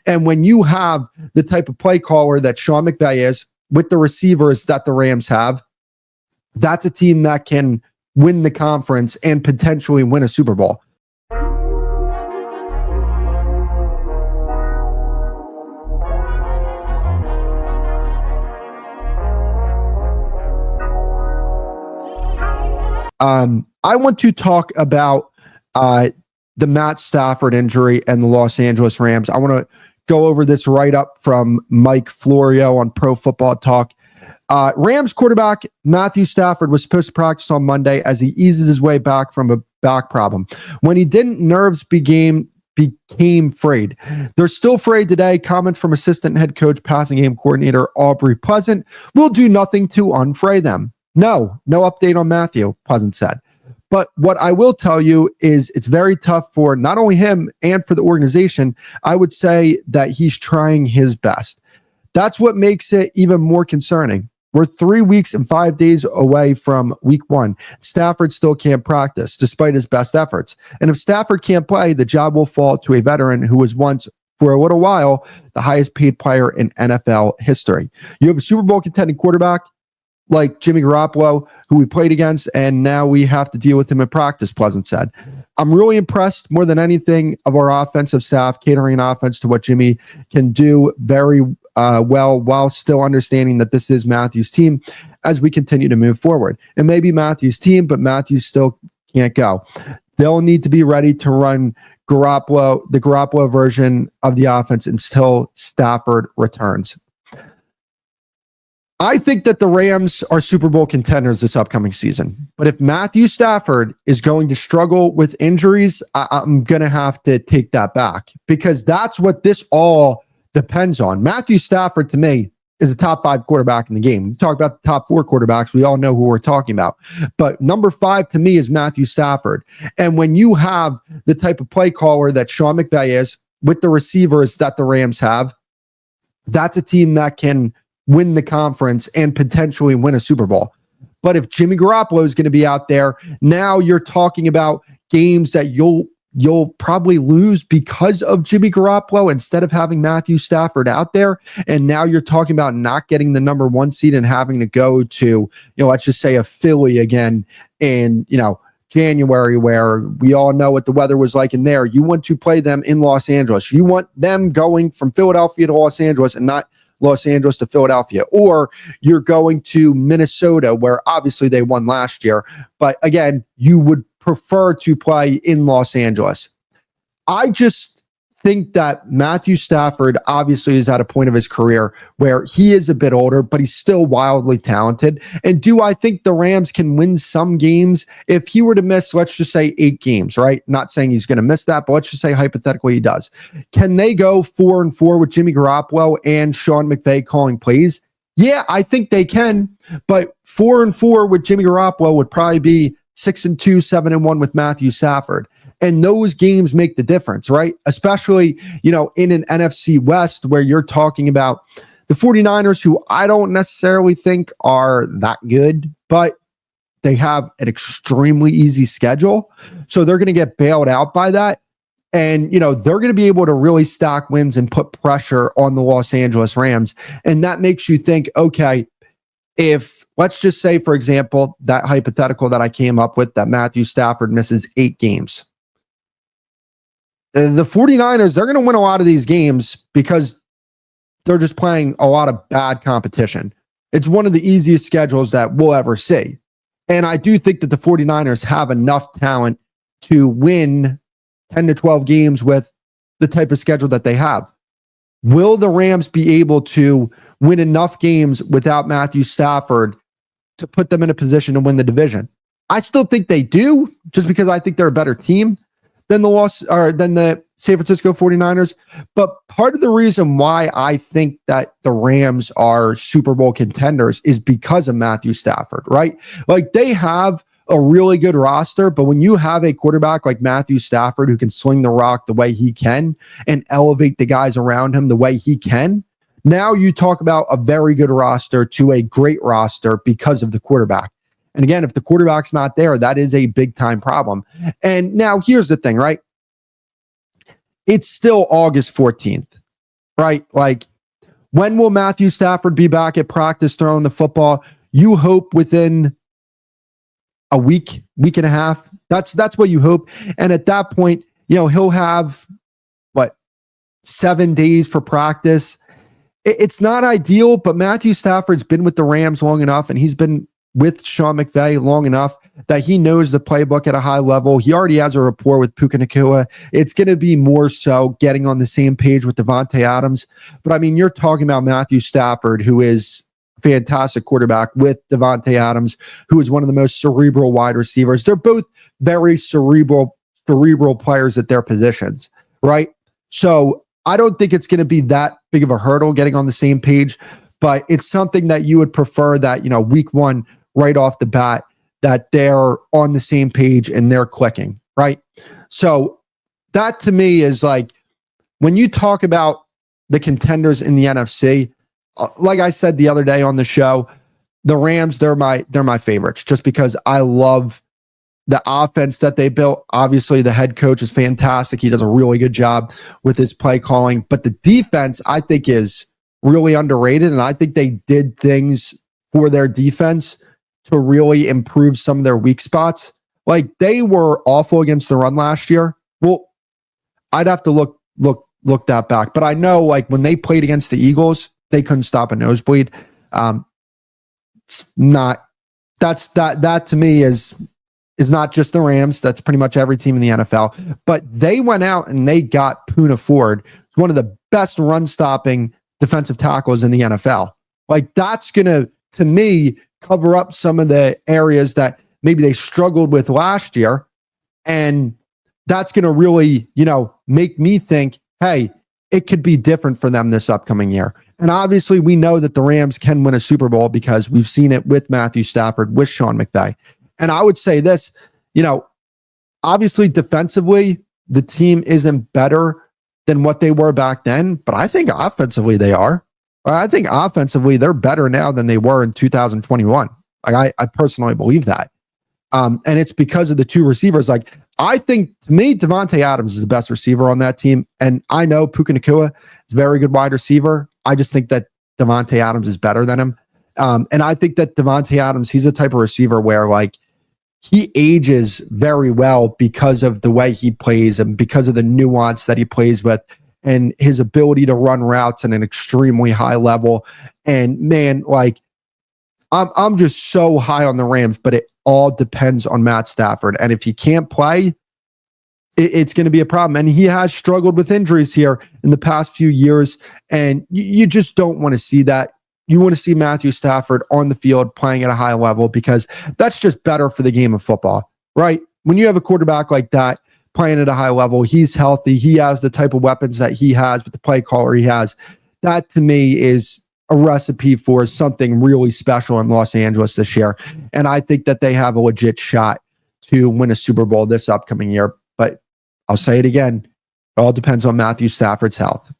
And when you have the type of play caller that Sean McVay is with the receivers that the Rams have, that's a team that can win the conference and potentially win a Super Bowl. I want to talk about the Matt Stafford injury and the Los Angeles Rams. I want to go over this write-up from Mike Florio on Pro Football Talk. Rams quarterback Matthew Stafford was supposed to practice on Monday as he eases his way back from a back problem. When he didn't, nerves became frayed. They're still frayed today. Comments from assistant head coach, passing game coordinator Aubrey Pleasant will do nothing to unfray them. No update on Matthew, Pleasant said. But what I will tell you is it's very tough for not only him and for the organization. I would say that he's trying his best. That's what makes it even more concerning. We're 3 weeks and 5 days away from week 1. Stafford still can't practice despite his best efforts. And if Stafford can't play, the job will fall to a veteran who was once, for a little while, the highest paid player in NFL history. You have a Super Bowl contending quarterback like Jimmy Garoppolo, who we played against, and now we have to deal with him in practice, Pleasant said. I'm really impressed more than anything of our offensive staff catering an offense to what Jimmy can do very well, while still understanding that this is Matthew's team as we continue to move forward. It may be Matthew's team, but Matthew still can't go. They'll need to be ready to run the Garoppolo version of the offense until Stafford returns. I think that the Rams are Super Bowl contenders this upcoming season. But if Matthew Stafford is going to struggle with injuries, I'm going to have to take that back, because that's what this all depends on. Matthew Stafford, to me, is a top 5 quarterback in the game. You talk about the top 4 quarterbacks, we all know who we're talking about. But number 5 to me is Matthew Stafford. And when you have the type of play caller that Sean McVay is with the receivers that the Rams have, that's a team that can win the conference and potentially win a Super Bowl. But if Jimmy Garoppolo is going to be out there, now you're talking about games that you'll probably lose because of Jimmy Garoppolo instead of having Matthew Stafford out there. And now you're talking about not getting the number 1 seed and having to go to, let's just say a Philly again in, January, where we all know what the weather was like in there. You want to play them in Los Angeles. You want them going from Philadelphia to Los Angeles and not Los Angeles to Philadelphia. Or you're going to Minnesota, where obviously they won last year. But again, you would prefer to play in Los Angeles. I just think that Matthew Stafford obviously is at a point of his career where he is a bit older, but he's still wildly talented. And do I think the Rams can win some games? If he were to miss, let's just say 8 games, right? Not saying he's going to miss that, but let's just say hypothetically he does. Can they go 4-4 with Jimmy Garoppolo and Sean McVay calling plays? Yeah, I think they can. But 4-4 with Jimmy Garoppolo would probably be 6-2, 7-1 with Matthew Stafford. And those games make the difference, right? Especially, in an NFC West where you're talking about the 49ers, who I don't necessarily think are that good, but they have an extremely easy schedule. So they're going to get bailed out by that. And, they're going to be able to really stack wins and put pressure on the Los Angeles Rams. And that makes you think, okay, if let's just say, for example, that hypothetical that I came up with, that Matthew Stafford misses 8 games. The 49ers, they're going to win a lot of these games because they're just playing a lot of bad competition. It's one of the easiest schedules that we'll ever see. And I do think that the 49ers have enough talent to win 10 to 12 games with the type of schedule that they have. Will the Rams be able to win enough games without Matthew Stafford to put them in a position to win the division? I still think they do, just because I think they're a better team than the San Francisco 49ers. But part of the reason why I think that the Rams are Super Bowl contenders is because of Matthew Stafford, right? Like, they have a really good roster, but when you have a quarterback like Matthew Stafford who can sling the rock the way he can and elevate the guys around him the way he can, now you talk about a very good roster to a great roster because of the quarterback. And again, if the quarterback's not there, that is a big time problem. And now here's the thing, right? It's still August 14th. right? Like, when will Matthew Stafford be back at practice throwing the football? You hope within a week, week and a half. That's what you hope. And at that point, he'll have 7 days for practice. It's not ideal, but Matthew Stafford's been with the Rams long enough, and he's been with Sean McVay long enough that he knows the playbook at a high level. He already has a rapport with Puka Nacua. It's going to be more so getting on the same page with Davante Adams. But I mean, you're talking about Matthew Stafford, who is a fantastic quarterback, with Davante Adams, who is one of the most cerebral wide receivers. They're both very cerebral players at their positions, right? So I don't think it's going to be that big of a hurdle getting on the same page, but it's something that you would prefer that, week one, right off the bat, that they're on the same page and they're clicking, right? So that to me is like, when you talk about the contenders in the NFC, like I said the other day on the show, the Rams, they're my favorites just because I love the offense that they built. Obviously, the head coach is fantastic. He does a really good job with his play calling, but the defense, I think, is really underrated. And I think they did things for their defense to really improve some of their weak spots. Like, they were awful against the run last year. Well, I'd have to look that back, but I know, like, when they played against the Eagles, they couldn't stop a nosebleed. That to me is not just the Rams. That's pretty much every team in the NFL. But they went out and they got Poona Ford, one of the best run-stopping defensive tackles in the NFL. Like, that's going to me, cover up some of the areas that maybe they struggled with last year. And that's going to really, make me think, hey, it could be different for them this upcoming year. And obviously, we know that the Rams can win a Super Bowl because we've seen it with Matthew Stafford, with Sean McVay. And I would say this, obviously defensively, the team isn't better than what they were back then, but I think offensively they are. I think offensively they're better now than they were in 2021. Like, I personally believe that. And it's because of the two receivers. Like, I think, to me, Davante Adams is the best receiver on that team. And I know Puka Nacua is a very good wide receiver. I just think that Davante Adams is better than him. And I think that Davante Adams, he's a type of receiver where, like, he ages very well because of the way he plays and because of the nuance that he plays with and his ability to run routes at an extremely high level. And man, like, I'm just so high on the Rams, but it all depends on Matt Stafford. And if he can't play, it's going to be a problem. And he has struggled with injuries here in the past few years. And you just don't want to see that. You want to see Matthew Stafford on the field playing at a high level because that's just better for the game of football, right? When you have a quarterback like that playing at a high level, he's healthy, he has the type of weapons that he has with the play caller he has. That to me is a recipe for something really special in Los Angeles this year. And I think that they have a legit shot to win a Super Bowl this upcoming year. But I'll say it again, it all depends on Matthew Stafford's health.